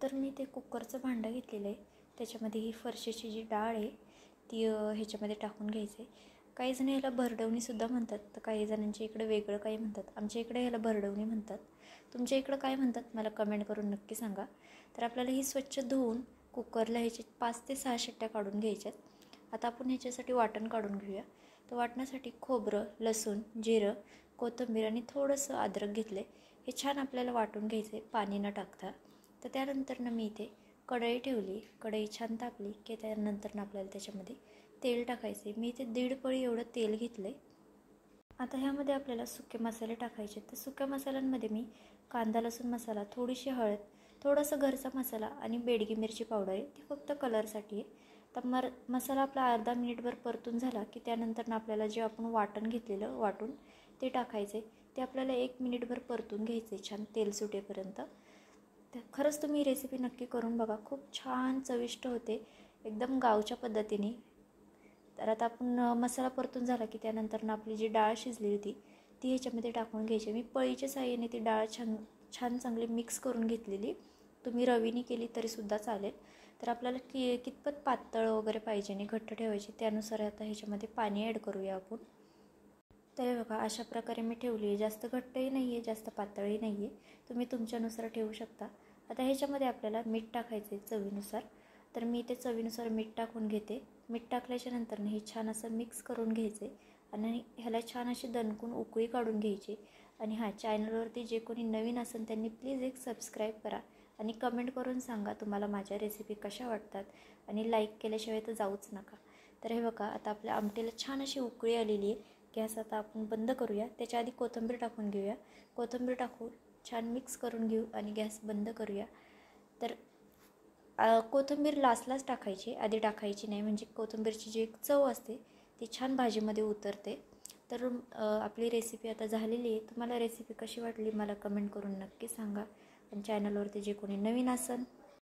तर मी ते कुकरचं भांडं घेतलेलं आहे, त्याच्यामध्ये ही फरशीची जी डाळ आहे ती ह्याच्यामध्ये टाकून घ्यायचं आहे. काही जण ह्याला भरडवणीसुद्धा म्हणतात, तर काही जणांच्या इकडे वेगळं काही म्हणतात. आमच्या इकडे ह्याला भरडवणी म्हणतात. तुमच्या इकडं काय म्हणतात मला कमेंट करून नक्की सांगा. तर आपल्याला ही स्वच्छ धुवून कुकरला ह्याची 5 ते 6 शिट्ट्या काढून घ्यायच्यात. आता आपण ह्याच्यासाठी वाटण काढून घेऊया. तर वाटण्यासाठी खोबरं, लसूण, जिरं, कोथिंबीर आणि थोडंसं अद्रक घेतले. हे छान आपल्याला वाटून घ्यायचं आहे पाणी न टाकता. तर त्यानंतरनं मी इथे कढई ठेवली. कढई छान तापली की त्यानंतरनं आपल्याला त्याच्यामध्ये तेल टाकायचे. मी इथे 1.5 पळी एवढं तेल घेतलं आहे. आता ह्यामध्ये आपल्याला सुके मसाले टाकायचे. तर सुक्या मसाल्यांमध्ये मी कांदा लसूण मसाला, थोडीशी हळद, थोडासा घरचा मसाला आणि बेडगी मिरची पावडर आहे, ती फक्त कलरसाठी आहे. तर मसाला आपला अर्धा मिनिटभर परतून झाला की त्यानंतर आपल्याला जे आपण वाटण घेतलेलं वाटून ते टाकायचे. ते आपल्याला 1 मिनिटभर परतून घ्यायचे छान तेल सुटेपर्यंत. तर खरंच तुम्ही रेसिपी नक्की करून बघा, खूप छान चविष्ट होते, एकदम गावच्या पद्धतीने. तर आता आपण मसाला परतून झाला की त्यानंतर आपली जी डाळ शिजली होती ती ह्याच्यामध्ये टाकून घ्यायची. मी पळीच्या साहाय्याने ती डाळ छान चांगली मिक्स करून घेतलेली. तुम्ही रवीने केली तरीसुद्धा चालेल. तर आपल्याला कितपत पातळ वगैरे पाहिजे आणि घट्ट ठेवायची त्यानुसार आता ह्याच्यामध्ये पाणी ॲड करूया आपण. तर बघा अशा प्रकारे मी ठेवली आहे. जास्त घट्टही नाही आहे, जास्त पातळही नाही आहे, तुम्ही तुमच्यानुसार ठेवू शकता. आता ह्याच्यामध्ये आपल्याला मीठ टाकायचं आहे चवीनुसार. तर मी ते चवीनुसार मीठ टाकून घेते. मीठ टाकल्याच्या नंतर हे छान असं मिक्स करून घ्यायचे आणि ह्याला छान अशी दणकून उकळी काढून घ्यायची. आणि चॅनलवरती जे कोणी नवीन असेल त्यांनी प्लीज एक सबस्क्राईब करा आणि कमेंट करून सांगा तुम्हाला माझ्या रेसिपी कशा वाटतात आणि लाईक केल्याशिवाय तर जाऊच नका. तर हे बघा आता आपल्या आमटीला छान अशी उकळी आलेली आहे. गॅस आता आपण बंद करूया. त्याच्या आधी कोथिंबीर टाकून घेऊया. कोथिंबीर टाकून छान मिक्स करून घेऊ आणि गॅस बंद करूया. तर कोथिंबीर लास्टलाच टाकायची, आधी टाकायची नाही, म्हणजे कोथिंबीरची जी एक चव असते ती छान भाजीमध्ये उतरते. तर आपली रेसिपी आता झालेली आहे. तुम्हाला रेसिपी कशी वाटली मला कमेंट करून नक्की सांगा. आणि चॅनलवरती जे कोणी नवीन असेल